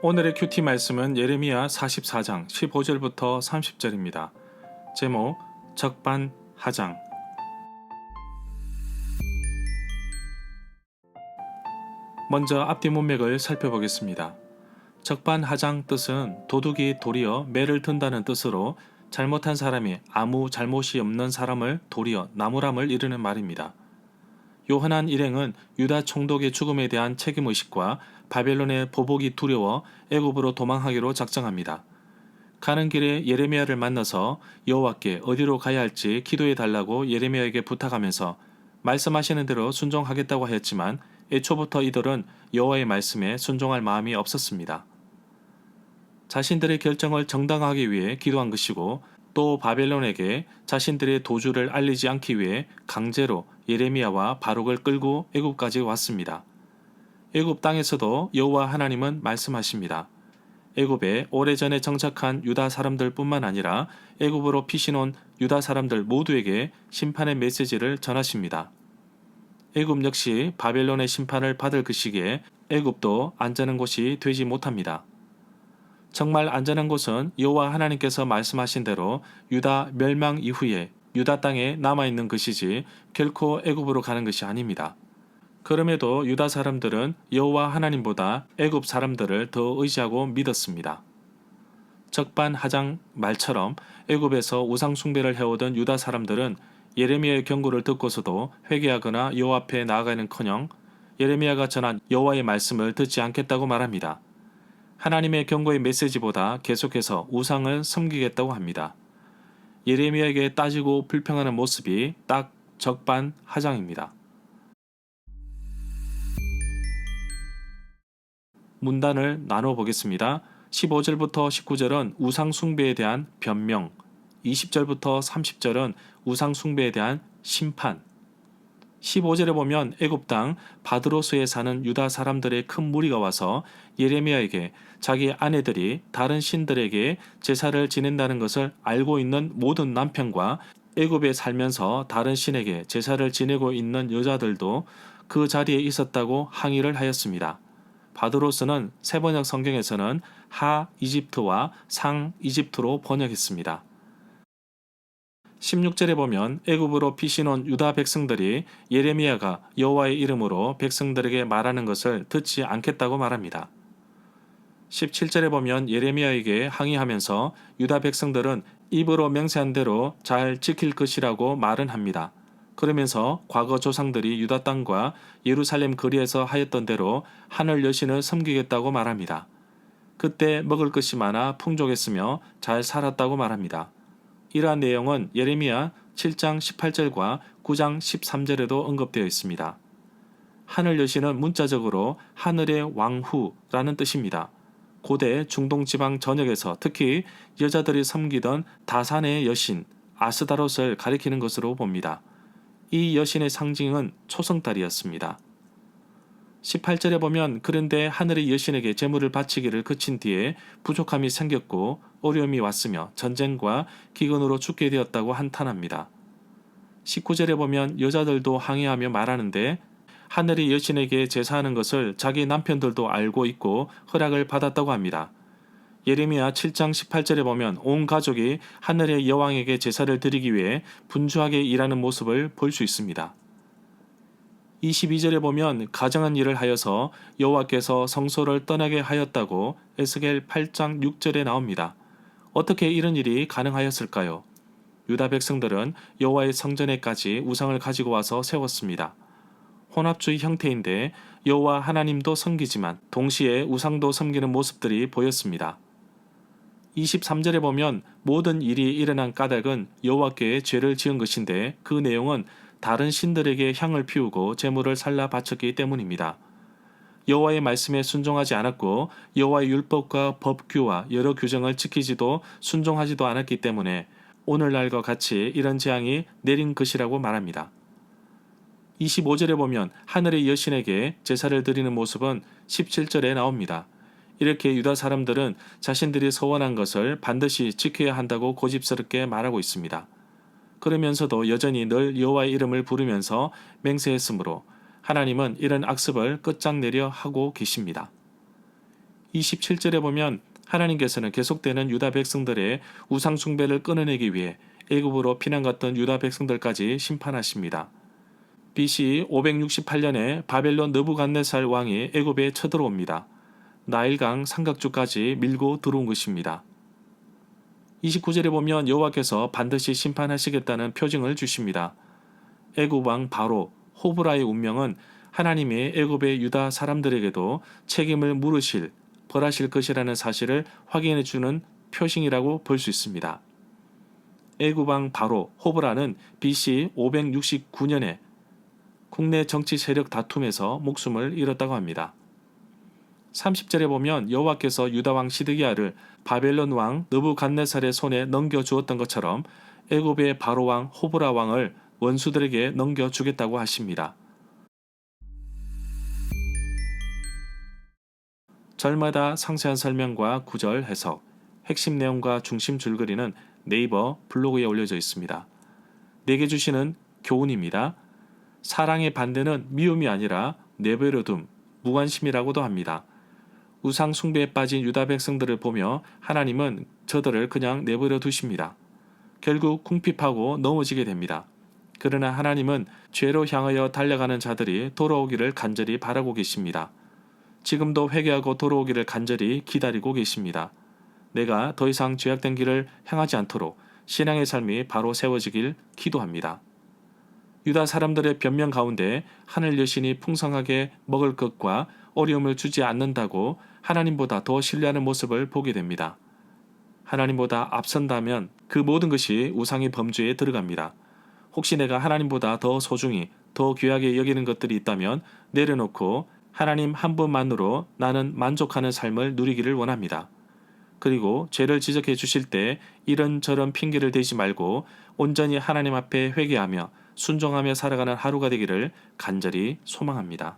오늘의 큐티 말씀은 예레미야 44장 15절부터 30절입니다. 제목 적반하장. 먼저 앞뒤 문맥을 살펴보겠습니다. 적반하장 뜻은 도둑이 도리어 매를 든다는 뜻으로 잘못한 사람이 아무 잘못이 없는 사람을 도리어 나무람을 이르는 말입니다. 요한한 일행은 유다 총독의 죽음에 대한 책임의식과 바벨론의 보복이 두려워 애굽으로 도망하기로 작정합니다. 가는 길에 예레미야를 만나서 여호와께 어디로 가야 할지 기도해 달라고 예레미야에게 부탁하면서 말씀하시는 대로 순종하겠다고 하였지만 애초부터 이들은 여호와의 말씀에 순종할 마음이 없었습니다. 자신들의 결정을 정당하기 위해 기도한 것이고 또 바벨론에게 자신들의 도주를 알리지 않기 위해 강제로 예레미야와 바룩을 끌고 애굽까지 왔습니다. 애굽 땅에서도 여호와 하나님은 말씀하십니다. 애굽에 오래전에 정착한 유다 사람들 뿐만 아니라 애굽으로 피신온 유다 사람들 모두에게 심판의 메시지를 전하십니다. 애굽 역시 바벨론의 심판을 받을 그 시기에 애굽도 안전한 곳이 되지 못합니다. 정말 안전한 곳은 여호와 하나님께서 말씀하신 대로 유다 멸망 이후에 유다 땅에 남아있는 것이지 결코 애굽으로 가는 것이 아닙니다. 그럼에도 유다 사람들은 여호와 하나님보다 애굽 사람들을 더 의지하고 믿었습니다. 적반하장 말처럼 애굽에서 우상 숭배를 해오던 유다 사람들은 예레미야의 경고를 듣고서도 회개하거나 여호와 앞에 나아가는커녕 예레미야가 전한 여호와의 말씀을 듣지 않겠다고 말합니다. 하나님의 경고의 메시지보다 계속해서 우상을 섬기겠다고 합니다. 예레미야에게 따지고 불평하는 모습이 딱 적반하장입니다. 문단을 나눠보겠습니다. 15절부터 19절은 우상 숭배에 대한 변명, 20절부터 30절은 우상 숭배에 대한 심판, 15절에 보면 애굽 땅 바드로스에 사는 유다 사람들의 큰 무리가 와서 예레미야에게 자기 아내들이 다른 신들에게 제사를 지낸다는 것을 알고 있는 모든 남편과 애굽에 살면서 다른 신에게 제사를 지내고 있는 여자들도 그 자리에 있었다고 항의를 하였습니다. 바드로스는 세번역 성경에서는 하 이집트와 상 이집트로 번역했습니다. 16절에 보면 애굽으로 피신온 유다 백성들이 예레미야가 여호와의 이름으로 백성들에게 말하는 것을 듣지 않겠다고 말합니다. 17절에 보면 예레미야에게 항의하면서 유다 백성들은 입으로 맹세한 대로 잘 지킬 것이라고 말은 합니다. 그러면서 과거 조상들이 유다 땅과 예루살렘 거리에서 하였던 대로 하늘 여신을 섬기겠다고 말합니다. 그때 먹을 것이 많아 풍족했으며 잘 살았다고 말합니다. 이러한 내용은 예레미야 7장 18절과 9장 13절에도 언급되어 있습니다. 하늘 여신은 문자적으로 하늘의 왕후라는 뜻입니다. 고대 중동 지방 전역에서 특히 여자들이 섬기던 다산의 여신 아스다롯을 가리키는 것으로 봅니다. 이 여신의 상징은 초승달이었습니다. 18절에 보면 그런데 하늘의 여신에게 제물을 바치기를 그친 뒤에 부족함이 생겼고 어려움이 왔으며 전쟁과 기근으로 죽게 되었다고 한탄합니다. 19절에 보면 여자들도 항의하며 말하는데 하늘의 여신에게 제사하는 것을 자기 남편들도 알고 있고 허락을 받았다고 합니다. 예레미야 7장 18절에 보면 온 가족이 하늘의 여왕에게 제사를 드리기 위해 분주하게 일하는 모습을 볼 수 있습니다. 22절에 보면 가정한 일을 하여서 여호와께서 성소를 떠나게 하였다고 에스겔 8장 6절에 나옵니다. 어떻게 이런 일이 가능하였을까요? 유다 백성들은 여호와의 성전에까지 우상을 가지고 와서 세웠습니다. 혼합주의 형태인데 여호와 하나님도 섬기지만 동시에 우상도 섬기는 모습들이 보였습니다. 23절에 보면 모든 일이 일어난 까닭은 여호와께 죄를 지은 것인데 그 내용은 다른 신들에게 향을 피우고 제물을 살라 바쳤기 때문입니다. 여호와의 말씀에 순종하지 않았고 여호와의 율법과 법규와 여러 규정을 지키지도 순종하지도 않았기 때문에 오늘날과 같이 이런 재앙이 내린 것이라고 말합니다. 25절에 보면 하늘의 여신에게 제사를 드리는 모습은 17절에 나옵니다. 이렇게 유다 사람들은 자신들이 서원한 것을 반드시 지켜야 한다고 고집스럽게 말하고 있습니다. 그러면서도 여전히 늘 여호와의 이름을 부르면서 맹세했으므로 하나님은 이런 악습을 끝장내려 하고 계십니다. 27절에 보면 하나님께서는 계속되는 유다 백성들의 우상 숭배를 끊어내기 위해 애굽으로 피난 갔던 유다 백성들까지 심판하십니다. BC 568년에 바벨론 느부갓네살 왕이 애굽에 쳐들어옵니다. 나일강 삼각주까지 밀고 들어온 것입니다. 29절에 보면 여호와께서 반드시 심판하시겠다는 표징을 주십니다. 애굽 왕 바로 호브라의 운명은 하나님이 애굽의 유다 사람들에게도 책임을 물으실, 벌하실 것이라는 사실을 확인해 주는 표징이라고 볼 수 있습니다. 애굽 왕 바로 호브라는 BC 569년에 국내 정치 세력 다툼에서 목숨을 잃었다고 합니다. 30절에 보면 여호와께서 유다 왕 시드기야를 바벨론 왕 느부갓네살의 손에 넘겨주었던 것처럼 애굽의 바로 왕 호브라 왕을 원수들에게 넘겨주겠다고 하십니다. 절마다 상세한 설명과 구절 해석, 핵심 내용과 중심 줄거리는 네이버 블로그에 올려져 있습니다. 내게 주시는 교훈입니다. 사랑의 반대는 미움이 아니라 내버려둠, 무관심이라고도 합니다. 우상 숭배에 빠진 유다 백성들을 보며 하나님은 저들을 그냥 내버려 두십니다. 결국 궁핍하고 넘어지게 됩니다. 그러나 하나님은 죄로 향하여 달려가는 자들이 돌아오기를 간절히 바라고 계십니다. 지금도 회개하고 돌아오기를 간절히 기다리고 계십니다. 내가 더 이상 죄악된 길을 행하지 않도록 신앙의 삶이 바로 세워지길 기도합니다. 유다 사람들의 변명 가운데 하늘 여신이 풍성하게 먹을 것과 어려움을 주지 않는다고 하나님보다 더 신뢰하는 모습을 보게 됩니다. 하나님보다 앞선다면 그 모든 것이 우상의 범주에 들어갑니다. 혹시 내가 하나님보다 더 소중히, 더 귀하게 여기는 것들이 있다면 내려놓고 하나님 한 분만으로 나는 만족하는 삶을 누리기를 원합니다. 그리고 죄를 지적해 주실 때 이런저런 핑계를 대지 말고 온전히 하나님 앞에 회개하며 순종하며 살아가는 하루가 되기를 간절히 소망합니다.